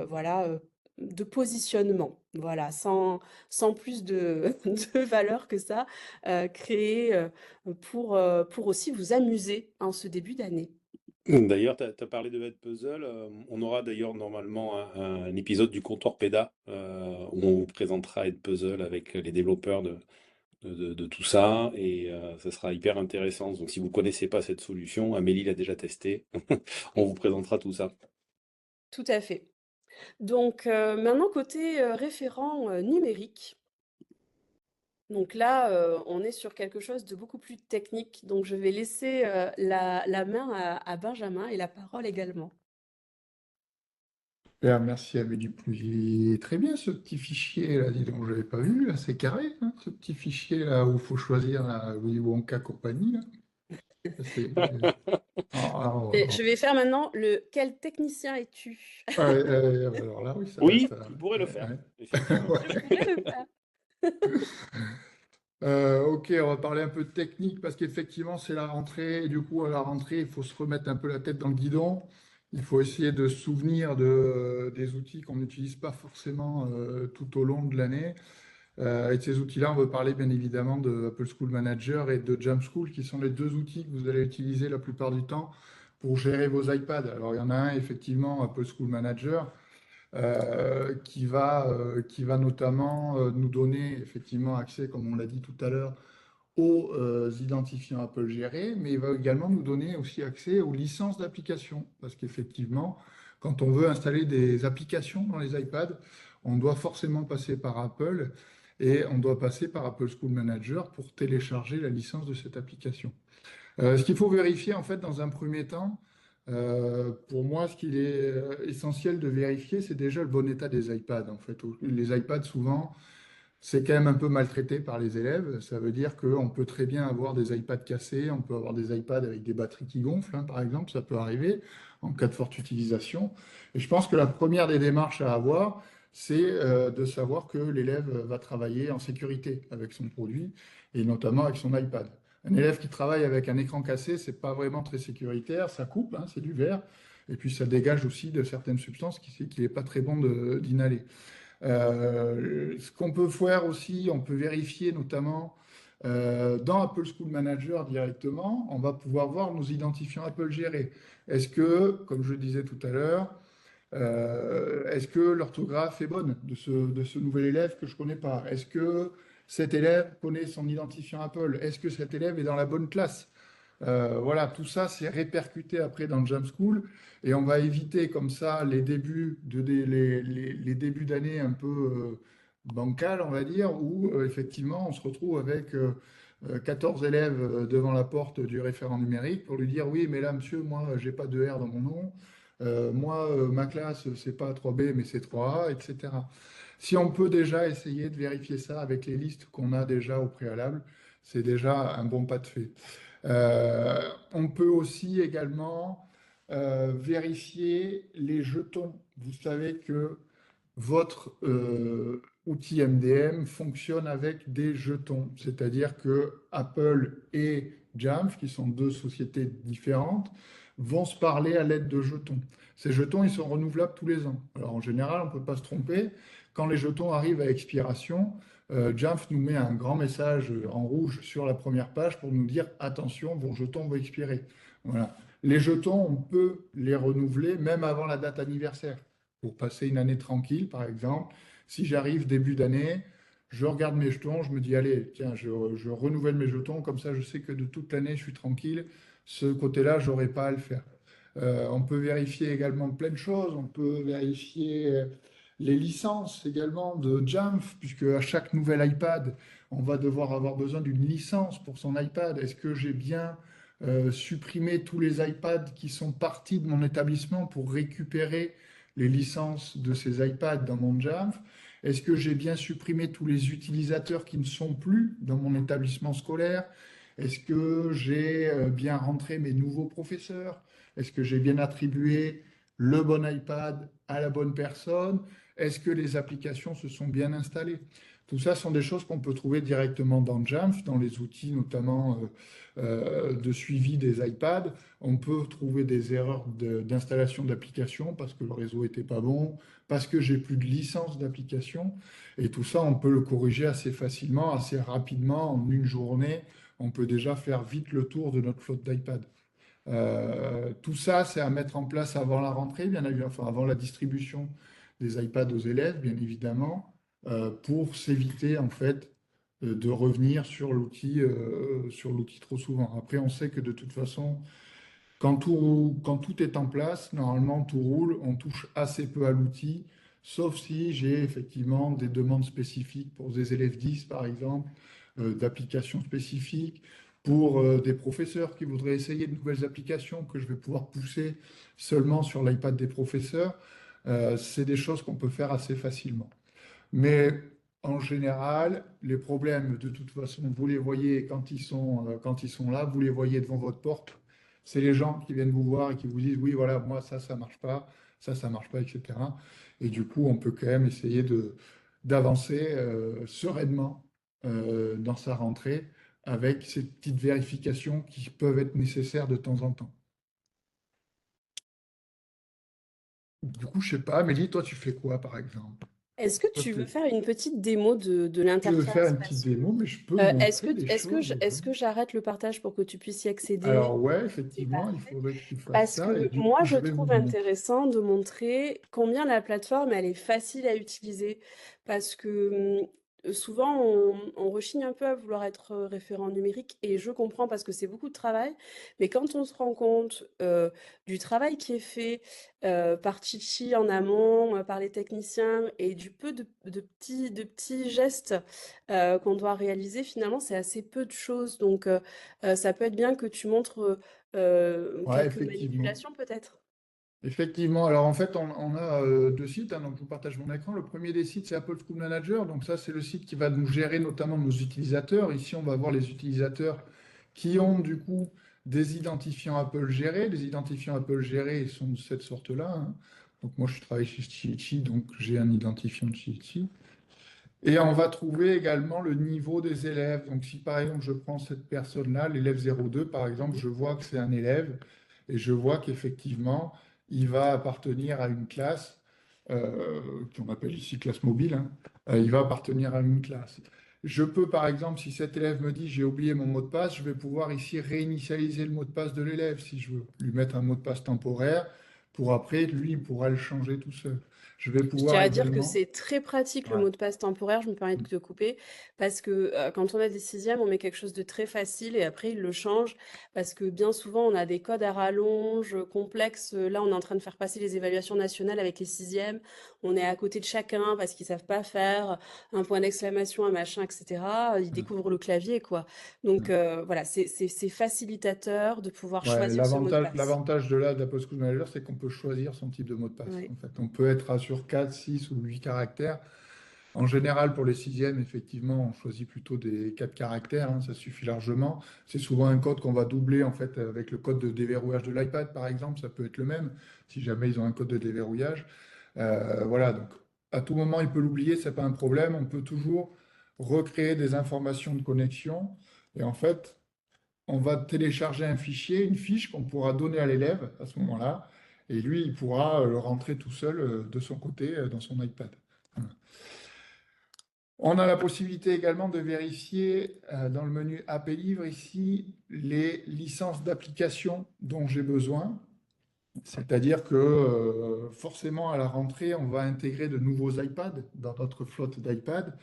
voilà, de positionnement. Voilà, sans plus de, de valeur que ça, créé pour aussi vous amuser en ce début d'année. D'ailleurs, tu as parlé de Head Puzzle. On aura d'ailleurs normalement un épisode du comptoir PEDA où on vous présentera Head Puzzle avec les développeurs de tout ça et ça sera hyper intéressant. Donc si vous ne connaissez pas cette solution, Amélie l'a déjà testée. On vous présentera tout ça. Tout à fait. Donc maintenant, côté référent numérique. Donc là, on est sur quelque chose de beaucoup plus technique. Donc je vais laisser la main à Benjamin et la parole également. Bien, merci Amélie Pouilly. Très bien ce petit fichier là, dis donc, je l'avais pas vu, là, c'est carré, hein, ce petit fichier là où il faut choisir la Willy Wonka compagnie là. C'est- Et alors, je vais faire maintenant le quel technicien es-tu? alors là, oui, ça va être. Oui, tu pourrais le faire, Ouais. effectivement. Je pourrais le faire. Ok, on va parler un peu de technique parce qu'effectivement, c'est la rentrée. Et du coup, à la rentrée, il faut se remettre un peu la tête dans le guidon. Il faut essayer de se souvenir des outils qu'on n'utilise pas forcément tout au long de l'année. Et de ces outils-là, on veut parler bien évidemment de Apple School Manager et de Jam School, qui sont les deux outils que vous allez utiliser la plupart du temps pour gérer vos iPads. Alors, il y en a un, effectivement, Apple School Manager, qui va notamment nous donner effectivement accès, comme on l'a dit tout à l'heure, aux identifiants Apple gérés, mais il va également nous donner aussi accès aux licences d'application. Parce qu'effectivement, quand on veut installer des applications dans les iPads, on doit forcément passer par Apple et on doit passer par Apple School Manager pour télécharger la licence de cette application. Ce qu'il faut vérifier en fait dans un premier temps, pour moi, ce qu'il est essentiel de vérifier, c'est déjà le bon état des iPads. En fait, les iPads souvent, c'est quand même un peu maltraité par les élèves. Ça veut dire qu'on peut très bien avoir des iPads cassés, on peut avoir des iPads avec des batteries qui gonflent, hein, par exemple, ça peut arriver en cas de forte utilisation. Et je pense que la première des démarches à avoir, c'est de savoir que l'élève va travailler en sécurité avec son produit et notamment avec son iPad. Un élève qui travaille avec un écran cassé, c'est pas vraiment très sécuritaire, ça coupe, hein, c'est du verre, et puis ça dégage aussi de certaines substances qu'il n'est pas très bon d'inhaler. Ce qu'on peut faire aussi, on peut vérifier notamment dans Apple School Manager directement, on va pouvoir voir nos identifiants Apple gérés. Est-ce que, comme je le disais tout à l'heure, est-ce que l'orthographe est bonne de ce nouvel élève que je ne connais pas? Est-ce que cet élève connaît son identifiant Apple? Est-ce que cet élève est dans la bonne classe? Voilà, tout ça, c'est répercuté après dans Jam School et on va éviter comme ça les débuts les débuts d'année un peu bancals, on va dire, où effectivement on se retrouve avec 14 élèves devant la porte du référent numérique pour lui dire oui, mais là, monsieur, moi, j'ai pas de R dans mon nom. Moi, ma classe, c'est pas 3B, mais c'est 3A, etc. Si on peut déjà essayer de vérifier ça avec les listes qu'on a déjà au préalable, c'est déjà un bon pas de fait. On peut aussi également vérifier les jetons. Vous savez que votre outil MDM fonctionne avec des jetons, c'est-à-dire que Apple et Jamf, qui sont deux sociétés différentes, vont se parler à l'aide de jetons. Ces jetons, ils sont renouvelables tous les ans. Alors en général, on ne peut pas se tromper. Quand les jetons arrivent à expiration, Jamf nous met un grand message en rouge sur la première page pour nous dire attention, vos jetons vont expirer. Voilà. Les jetons, on peut les renouveler même avant la date anniversaire pour passer une année tranquille, par exemple. Si j'arrive début d'année, je regarde mes jetons, je me dis, allez, tiens, je renouvelle mes jetons, comme ça je sais que de toute l'année, je suis tranquille. Ce côté-là, je n'aurai pas à le faire. On peut vérifier également plein de choses. On peut vérifier les licences également de Jamf, puisque à chaque nouvel iPad, on va devoir avoir besoin d'une licence pour son iPad. Est-ce que j'ai bien supprimé tous les iPads qui sont partis de mon établissement pour récupérer les licences de ces iPads dans mon Jamf? Est-ce que j'ai bien supprimé tous les utilisateurs qui ne sont plus dans mon établissement scolaire? Est-ce que j'ai bien rentré mes nouveaux professeurs? Est-ce que j'ai bien attribué le bon iPad à la bonne personne? Est-ce que les applications se sont bien installées? Tout ça sont des choses qu'on peut trouver directement dans Jamf, dans les outils notamment de suivi des iPads. On peut trouver des erreurs d'installation d'application parce que le réseau n'était pas bon, parce que j'ai plus de licence d'application. Et tout ça, on peut le corriger assez facilement, assez rapidement. En une journée, on peut déjà faire vite le tour de notre flotte d'iPad. Tout ça, c'est à mettre en place avant la rentrée, bien évidemment, enfin, avant la distribution des iPads aux élèves, bien évidemment, pour s'éviter en fait de revenir sur l'outil trop souvent. Après, on sait que de toute façon, quand tout est en place, normalement tout roule, on touche assez peu à l'outil, sauf si j'ai effectivement des demandes spécifiques pour des élèves 10 par exemple, d'applications spécifiques, pour des professeurs qui voudraient essayer de nouvelles applications que je vais pouvoir pousser seulement sur l'iPad des professeurs. C'est des choses qu'on peut faire assez facilement. Mais en général, les problèmes, de toute façon, vous les voyez quand ils sont là, vous les voyez devant votre porte. C'est les gens qui viennent vous voir et qui vous disent, oui, voilà, moi, ça marche pas, etc. Et du coup, on peut quand même essayer d'avancer sereinement dans sa rentrée avec ces petites vérifications qui peuvent être nécessaires de temps en temps. Du coup, je sais pas, Amélie, toi, tu fais quoi, par exemple? Est-ce que Toi, tu veux faire une petite démo de je veux faire l'interface? une petite démo, mais je peux Est-ce montrer que, des est-ce que, choses. est-ce que j'arrête le partage pour que tu puisses y accéder? Alors ouais, C'est effectivement, il parfait. faudrait que tu fasses Parce ça et que du moi, coup, je je vais vous trouve montrer. intéressant de montrer combien la plateforme, elle est facile à utiliser. Parce que souvent, on rechigne un peu à vouloir être référent numérique. Et je comprends parce que c'est beaucoup de travail. Mais quand on se rend compte du travail qui est fait par Chichi en amont, par les techniciens, et du peu de petits gestes qu'on doit réaliser, finalement, c'est assez peu de choses. Donc, ça peut être bien que tu montres Ouais, quelques effectivement. manipulations peut-être? Effectivement. Alors en fait, on a deux sites, hein, donc je vous partage mon écran. Le premier des sites, c'est Apple School Manager. Donc ça, c'est le site qui va nous gérer notamment nos utilisateurs. Ici, on va voir les utilisateurs qui ont du coup des identifiants Apple gérés. Les identifiants Apple gérés, ils sont de cette sorte-là, hein. Donc moi, je travaille chez Chichi, donc j'ai un identifiant de Chichi. Et on va trouver également le niveau des élèves. Donc, si par exemple je prends cette personne-là, l'élève 02, par exemple, je vois que c'est un élève et je vois qu'effectivement, il va appartenir à une classe, qu'on appelle ici classe mobile, hein. Il va appartenir à une classe. Je peux, par exemple, si cet élève me dit j'ai oublié mon mot de passe, je vais pouvoir ici réinitialiser le mot de passe de l'élève si je veux, lui mettre un mot de passe temporaire pour après, lui, il pourra le changer tout seul. Je vais Je tiens pouvoir à dire que également. c'est très pratique le Ouais. mot de passe temporaire, je me permets de te couper, parce que quand on a des sixièmes, on met quelque chose de très facile et après ils le changent, parce que bien souvent on a des codes à rallonge complexes. Là, on est en train de faire passer les évaluations nationales avec les sixièmes, on est à côté de chacun parce qu'ils savent pas faire un point d'exclamation, un machin, etc. Ils découvrent le clavier, quoi. Donc voilà, c'est facilitateur de pouvoir Ouais, choisir ce mot de passe. l'avantage de là, de la Postcode Manager, c'est qu'on peut choisir son type de mot de passe. Ouais. En fait, on peut être sur 4, 6 ou 8 caractères. En général, pour les sixièmes, effectivement, on choisit plutôt des 4 caractères, hein, ça suffit largement. C'est souvent un code qu'on va doubler en fait avec le code de déverrouillage de l'iPad, par exemple, ça peut être le même si jamais ils ont un code de déverrouillage. Voilà, donc à tout moment, il peut l'oublier, c'est pas un problème. On peut toujours recréer des informations de connexion. Et en fait, on va télécharger un fichier, une fiche qu'on pourra donner à l'élève à ce moment-là, et lui, il pourra le rentrer tout seul de son côté dans son iPad. Voilà. On a la possibilité également de vérifier dans le menu App et Livres ici les licences d'application dont j'ai besoin. C'est-à-dire que forcément à la rentrée, on va intégrer de nouveaux iPads dans notre flotte d'iPad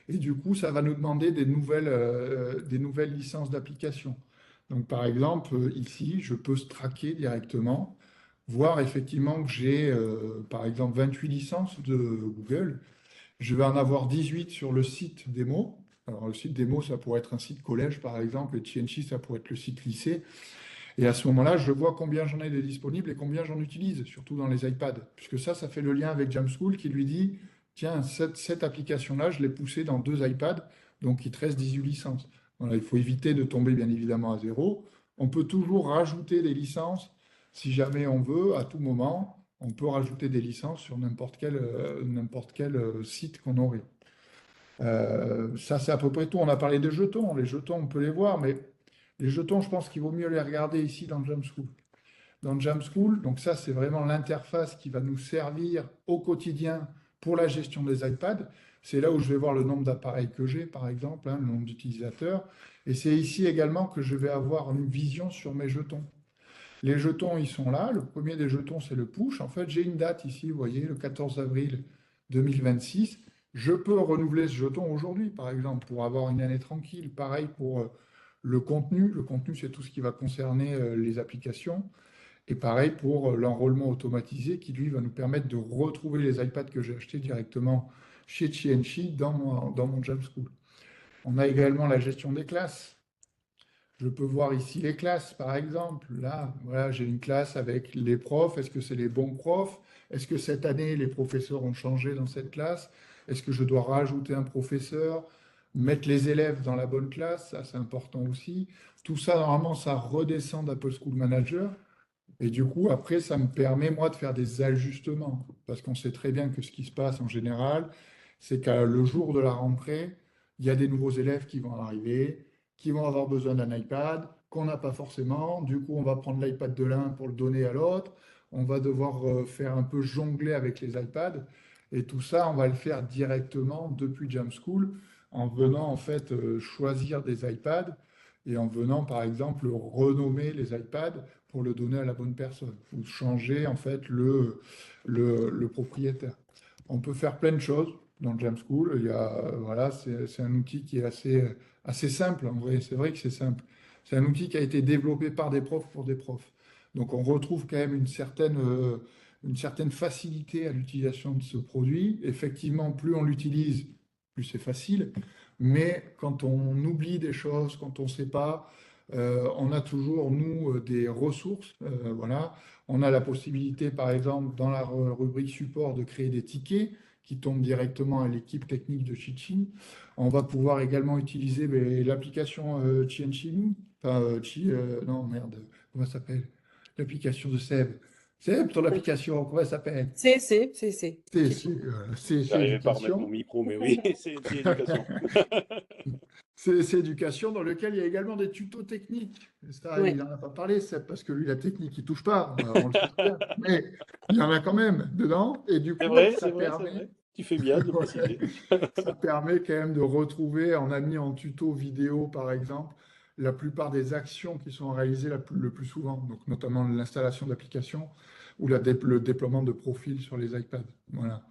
et du coup, ça va nous demander des nouvelles licences d'application. Donc par exemple, ici, je peux traquer directement, voir effectivement que j'ai par exemple 28 licences de Google. Je vais en avoir 18 sur le site démo. Alors le site démo, ça pourrait être un site collège par exemple, et TNC, ça pourrait être le site lycée. Et à ce moment-là, je vois combien j'en ai de disponibles et combien j'en utilise, surtout dans les iPads. Puisque ça fait le lien avec Jamschool qui lui dit, tiens, cette application-là, je l'ai poussée dans 2 iPads, donc il te reste 18 licences. Voilà, il faut éviter de tomber bien évidemment à zéro. On peut toujours rajouter des licences si jamais on veut, à tout moment. On peut rajouter des licences sur n'importe quel site qu'on aurait. Ça, c'est à peu près tout. On a parlé des jetons. Les jetons, on peut les voir, mais les jetons, je pense qu'il vaut mieux les regarder ici dans Jam School. Dans Jam School, donc ça, c'est vraiment l'interface qui va nous servir au quotidien pour la gestion des iPads. C'est là où je vais voir le nombre d'appareils que j'ai, par exemple, le nombre d'utilisateurs. Et c'est ici également que je vais avoir une vision sur mes jetons. Les jetons, ils sont là. Le premier des jetons, c'est le push. En fait, j'ai une date ici, vous voyez, le 14 avril 2026. Je peux renouveler ce jeton aujourd'hui, par exemple, pour avoir une année tranquille. Pareil pour le contenu. Le contenu, c'est tout ce qui va concerner les applications. Et pareil pour l'enrôlement automatisé qui, lui, va nous permettre de retrouver les iPads que j'ai achetés directement chez Chi dans mon Jam School. On a également la gestion des classes. Je peux voir ici les classes, par exemple. Là, voilà, j'ai une classe avec les profs. Est-ce que c'est les bons profs? Est-ce que cette année, les professeurs ont changé dans cette classe? Est-ce que je dois rajouter un professeur? Mettre les élèves dans la bonne classe, ça c'est important aussi. Tout ça, normalement, ça redescend d'Apple School Manager. Et du coup, après, ça me permet, moi, de faire des ajustements. Parce qu'on sait très bien que ce qui se passe en général, c'est qu'à le jour de la rentrée, il y a des nouveaux élèves qui vont arriver, qui vont avoir besoin d'un iPad, qu'on n'a pas forcément. Du coup, on va prendre l'iPad de l'un pour le donner à l'autre. On va devoir faire un peu jongler avec les iPads. Et tout ça, on va le faire directement depuis Jam School, en venant en fait choisir des iPads et en venant, par exemple, renommer les iPads pour le donner à la bonne personne. Vous changez en fait le propriétaire. On peut faire plein de choses dans Jam School. Il y a, voilà, c'est un outil qui est assez simple en vrai. C'est vrai que c'est simple. C'est un outil qui a été développé par des profs pour des profs. Donc on retrouve quand même une certaine facilité à l'utilisation de ce produit. Effectivement, plus on l'utilise, plus c'est facile. Mais quand on oublie des choses, quand on ne sait pas, on a toujours, nous, des ressources. Voilà. On a la possibilité, par exemple, dans la rubrique support, de créer des tickets qui tombent directement à l'équipe technique de Chichin. On va pouvoir également utiliser l'application Chienchimi. Enfin, non, merde, comment ça s'appelle? L'application de Seb. Seb, ton application, comment elle s'appelle? C'est. Ok. C'est J'arrivais pas à remettre mon éducation. micro, mais oui, c'est éducation. C'est éducation dans lequel il y a également des tutos techniques. Et ça, il Ouais. n'en a pas parlé, c'est parce que lui, la technique, il touche pas, on le sait très bien. Mais il y en a quand même dedans. Et du C'est coup, vrai, ça c'est vrai, c'est permet, vrai. Tu fais bien de le ouais, préciser. ça permet quand même de retrouver, on a mis en tuto vidéo, par exemple, la plupart des actions qui sont réalisées le plus souvent, donc notamment l'installation d'applications ou le déploiement de profils sur les iPads. Voilà.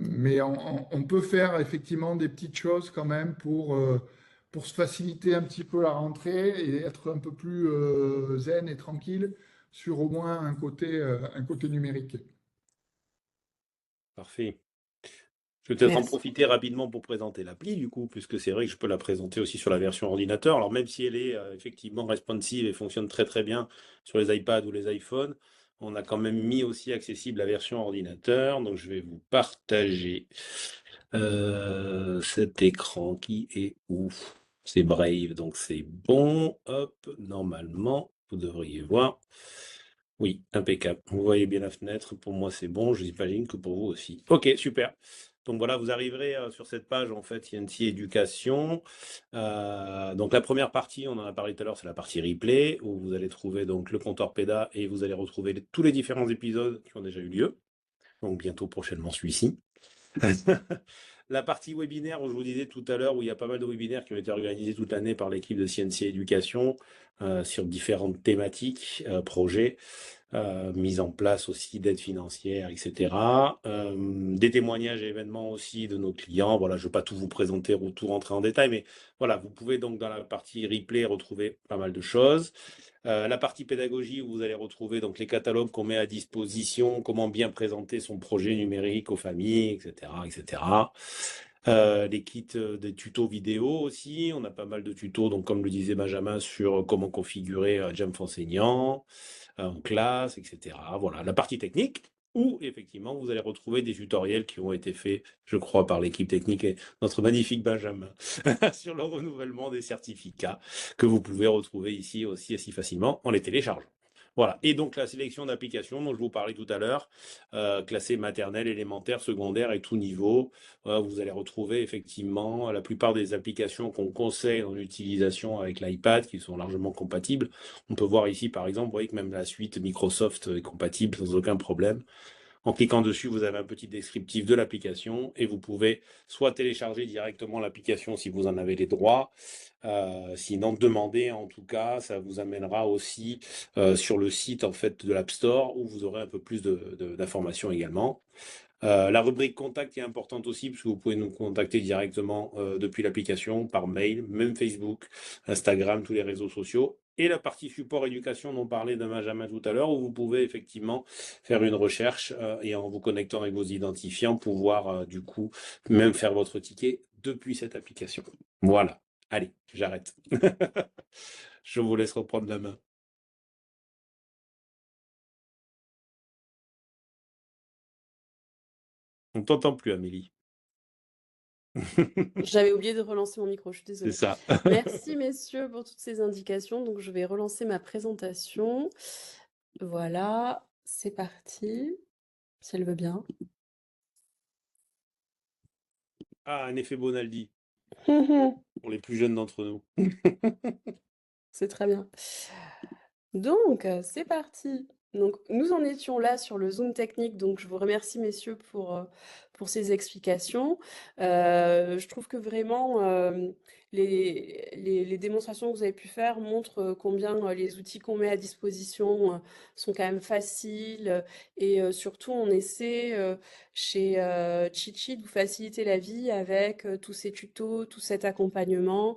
Mais on peut faire effectivement des petites choses quand même pour se faciliter un petit peu la rentrée et être un peu plus zen et tranquille sur au moins un côté numérique. Parfait. Je vais peut-être en Merci. profiter rapidement pour présenter l'appli, du coup, puisque c'est vrai que je peux la présenter aussi sur la version ordinateur. Alors, même si elle est effectivement responsive et fonctionne très très bien sur les iPads ou les iPhones, on a quand même mis aussi accessible la version ordinateur. Donc, je vais vous partager cet écran qui est ouf. C'est Brave, donc c'est bon. Hop, normalement, vous devriez voir. Oui, impeccable. Vous voyez bien la fenêtre. Pour moi, c'est bon. Je j'imagine que pour vous aussi. Ok, super. Donc voilà, vous arriverez sur cette page, en fait, INC Éducation. Donc la première partie, on en a parlé tout à l'heure, c'est la partie replay, où vous allez trouver donc le compteur PEDA et vous allez retrouver tous les différents épisodes qui ont déjà eu lieu. Donc bientôt prochainement celui-ci. La partie webinaire, où je vous disais tout à l'heure, où il y a pas mal de webinaires qui ont été organisés toute l'année par l'équipe de CNC Éducation sur différentes thématiques, projets, mise en place aussi d'aide financière, etc. Des témoignages et événements aussi de nos clients. Voilà, je ne vais pas tout vous présenter ou tout rentrer en détail, mais voilà, vous pouvez donc dans la partie replay retrouver pas mal de choses. La partie pédagogie où vous allez retrouver donc les catalogues qu'on met à disposition, comment bien présenter son projet numérique aux familles, etc., etc. Les kits des tutos vidéo aussi, on a pas mal de tutos, donc comme le disait Benjamin, sur comment configurer Jamf enseignant en classe, etc. Voilà, la partie technique, où effectivement vous allez retrouver des tutoriels qui ont été faits, je crois, par l'équipe technique et notre magnifique Benjamin, sur le renouvellement des certificats, que vous pouvez retrouver ici aussi assez facilement en les téléchargeant. Voilà. Et donc la sélection d'applications dont je vous parlais tout à l'heure, classées maternelle, élémentaire, secondaire et tout niveau. Vous allez retrouver effectivement la plupart des applications qu'on conseille en utilisation avec l'iPad qui sont largement compatibles. On peut voir ici par exemple, vous voyez que même la suite Microsoft est compatible sans aucun problème. En cliquant dessus, vous avez un petit descriptif de l'application et vous pouvez soit télécharger directement l'application si vous en avez les droits, sinon demander en tout cas, ça vous amènera aussi sur le site en fait de l'App Store où vous aurez un peu plus d'informations également. La rubrique contact est importante aussi, puisque vous pouvez nous contacter directement depuis l'application, par mail, même Facebook, Instagram, tous les réseaux sociaux. Et la partie support éducation dont parlait de Benjamin tout à l'heure, où vous pouvez effectivement faire une recherche et en vous connectant avec vos identifiants, pouvoir du coup même faire votre ticket depuis cette application. Voilà. Allez, j'arrête. Je vous laisse reprendre la main. On t'entend plus, Amélie. J'avais oublié de relancer mon micro, je suis C'est désolée. ça. Merci messieurs pour toutes ces indications. Donc je vais relancer ma présentation. Voilà, c'est parti, si elle veut bien. Ah, un effet Bonaldi pour les plus jeunes d'entre nous. C'est très bien. Donc, c'est parti. Donc, nous en étions là sur le Zoom technique, donc je vous remercie messieurs pour ces explications. Je trouve que vraiment, les démonstrations que vous avez pu faire montrent combien les outils qu'on met à disposition sont quand même faciles et surtout on essaie chez Cheat Sheet de vous faciliter la vie avec tous ces tutos, tout cet accompagnement.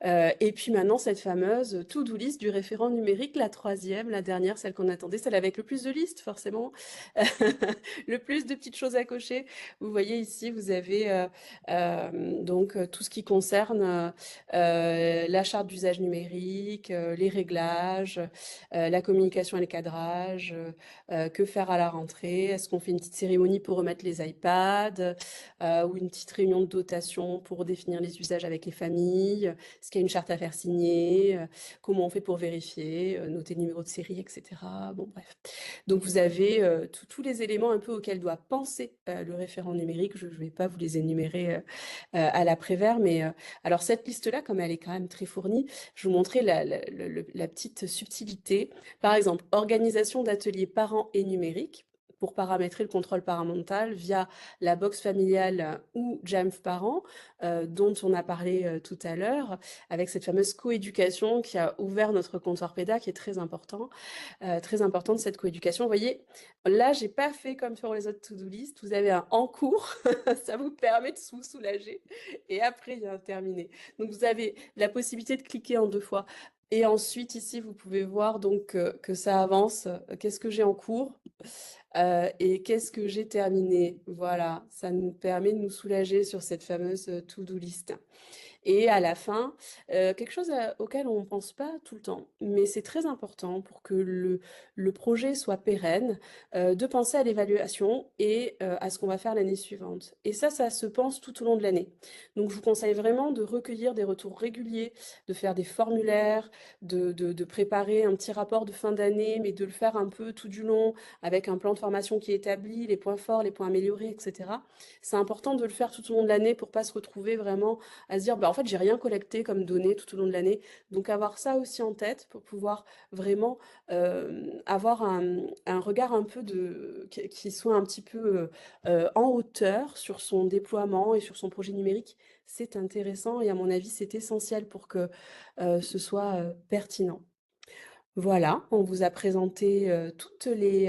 Et puis maintenant, cette fameuse to-do list du référent numérique, la troisième, la dernière, celle qu'on attendait, celle avec le plus de listes, forcément, le plus de petites choses à cocher. Vous voyez ici, vous avez donc tout ce qui concerne la charte d'usage numérique, les réglages, la communication et le cadrage, que faire à la rentrée, est-ce qu'on fait une petite cérémonie pour remettre les iPads, ou une petite réunion de dotation pour définir les usages avec les familles, est-ce qu'il y a une charte à faire signer, comment on fait pour vérifier, noter le numéro de série, etc. Bon, bref. Donc, vous avez tous les éléments un peu auxquels doit penser le référent numérique. Je ne vais pas vous les énumérer à l'après-vert, mais alors cette liste-là, comme elle est quand même très fournie, je vous montrais la petite subtilité. Par exemple, organisation d'ateliers parents et numériques pour paramétrer le contrôle parental via la box familiale ou Jamf Parents, dont on a parlé tout à l'heure, avec cette fameuse coéducation qui a ouvert notre comptoir PEDA, qui est très importante cette coéducation. Vous voyez, là, j'ai pas fait comme sur les autres to-do list. Vous avez un en cours, ça vous permet de vous soulager. Et après, il y a un terminé. Donc, vous avez la possibilité de cliquer en 2 fois. Et ensuite, ici, vous pouvez voir donc que ça avance. Qu'est-ce que j'ai en cours et qu'est-ce que j'ai terminé? Voilà, ça nous permet de nous soulager sur cette fameuse to-do list. Et à la fin, quelque chose auquel on ne pense pas tout le temps, mais c'est très important pour que le projet soit pérenne, de penser à l'évaluation et à ce qu'on va faire l'année suivante. Et ça se pense tout au long de l'année. Donc je vous conseille vraiment de recueillir des retours réguliers, de faire des formulaires, de préparer un petit rapport de fin d'année, mais de le faire un peu tout du long, avec un plan de formation qui est établi, les points forts, les points améliorés, etc. C'est important de le faire tout au long de l'année pour pas se retrouver vraiment à se dire, bah, en fait, j'ai rien collecté comme données tout au long de l'année. Donc, avoir ça aussi en tête pour pouvoir vraiment avoir un regard un peu qui soit un petit peu en hauteur sur son déploiement et sur son projet numérique, c'est intéressant et à mon avis, c'est essentiel pour que ce soit pertinent. Voilà, on vous a présenté toutes les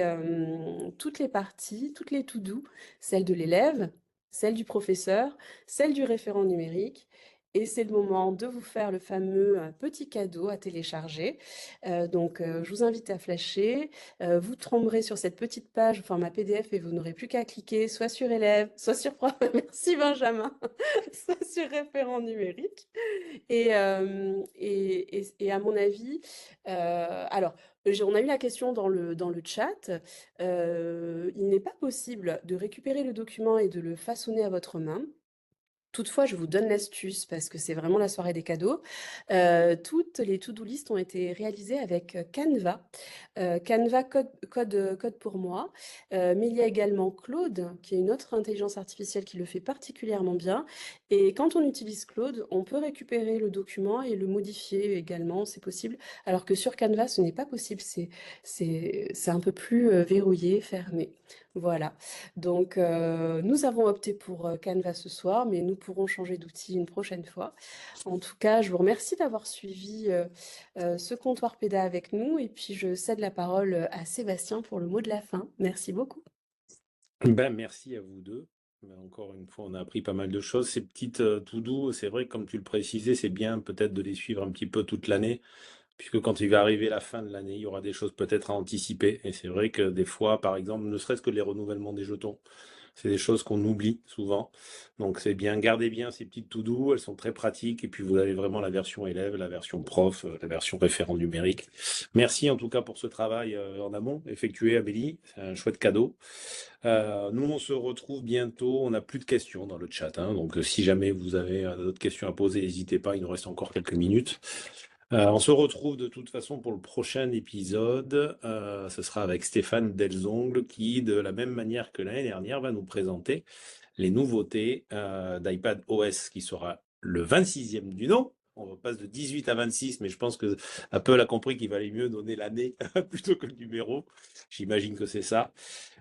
parties, toutes les to-do, celle de l'élève, celle du professeur, celle du référent numérique. Et c'est le moment de vous faire le fameux petit cadeau à télécharger. Donc, je vous invite à flasher. Vous tomberez sur cette petite page au format PDF et vous n'aurez plus qu'à cliquer soit sur élève, soit sur prof. Merci Benjamin, soit sur référent numérique. Et à mon avis, alors, on a eu la question dans le chat. Il n'est pas possible de récupérer le document et de le façonner à votre main. Toutefois, je vous donne l'astuce parce que c'est vraiment la soirée des cadeaux. Toutes les to-do list ont été réalisées avec Canva. Canva code pour moi. Mais il y a également Claude, qui est une autre intelligence artificielle qui le fait particulièrement bien. Et quand on utilise Claude, on peut récupérer le document et le modifier également, c'est possible. Alors que sur Canva, ce n'est pas possible. C'est un peu plus verrouillé, fermé. Voilà. Donc, nous avons opté pour Canva ce soir, mais nous pourrons changer d'outil une prochaine fois. En tout cas, je vous remercie d'avoir suivi ce comptoir PEDA avec nous et puis je cède la parole à Sébastien pour le mot de la fin. Merci beaucoup. Ben, merci à vous deux. Ben, encore une fois, on a appris pas mal de choses. Ces petites to-do, c'est vrai, comme tu le précisais, c'est bien peut-être de les suivre un petit peu toute l'année, puisque quand il va arriver la fin de l'année, il y aura des choses peut-être à anticiper. Et c'est vrai que des fois, par exemple, ne serait-ce que les renouvellements des jetons, c'est des choses qu'on oublie souvent. Donc c'est bien, gardez bien ces petites to-do, elles sont très pratiques. Et puis vous avez vraiment la version élève, la version prof, la version référent numérique. Merci en tout cas pour ce travail en amont effectué, Amélie. C'est un chouette cadeau. Nous, on se retrouve bientôt. On n'a plus de questions dans le chat, hein. Donc si jamais vous avez d'autres questions à poser, n'hésitez pas, il nous reste encore quelques minutes. On se retrouve de toute façon pour le prochain épisode. Ce sera avec Stéphane Delzongle qui, de la même manière que l'année dernière, va nous présenter les nouveautés d'iPad OS qui sera le 26e du nom. On passe de 18 à 26, mais je pense que Apple a compris qu'il valait mieux donner l'année plutôt que le numéro. J'imagine que c'est ça.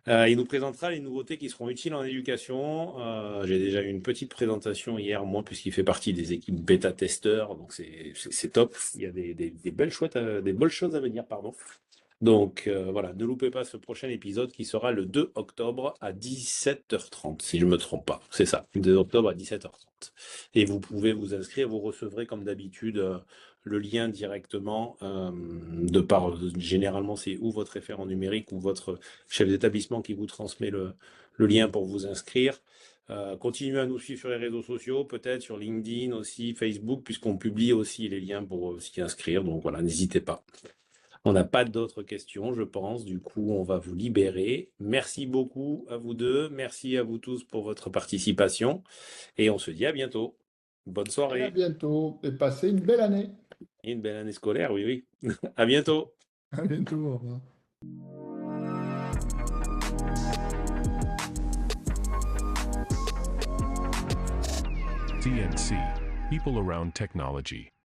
Il nous présentera les nouveautés qui seront utiles en éducation. J'ai déjà eu une petite présentation hier, moi, puisqu'il fait partie des équipes bêta-testeurs, donc c'est top. Il y a des belles choses à venir, pardon. Donc voilà, ne loupez pas ce prochain épisode qui sera le 2 octobre à 17h30, si je ne me trompe pas. C'est ça, le 2 octobre à 17h30. Et vous pouvez vous inscrire, vous recevrez comme d'habitude le lien directement généralement c'est ou votre référent numérique ou votre chef d'établissement qui vous transmet le lien pour vous inscrire. Continuez à nous suivre sur les réseaux sociaux, peut-être sur LinkedIn aussi, Facebook, puisqu'on publie aussi les liens pour s'y inscrire. Donc voilà, n'hésitez pas. On n'a pas d'autres questions, je pense. Du coup, on va vous libérer. Merci beaucoup à vous deux. Merci à vous tous pour votre participation. Et on se dit à bientôt. Bonne Et à soirée. bientôt et passez une belle année. Et une belle année scolaire, oui, oui. À bientôt. À bientôt, au revoir. CNC, People Around Technology.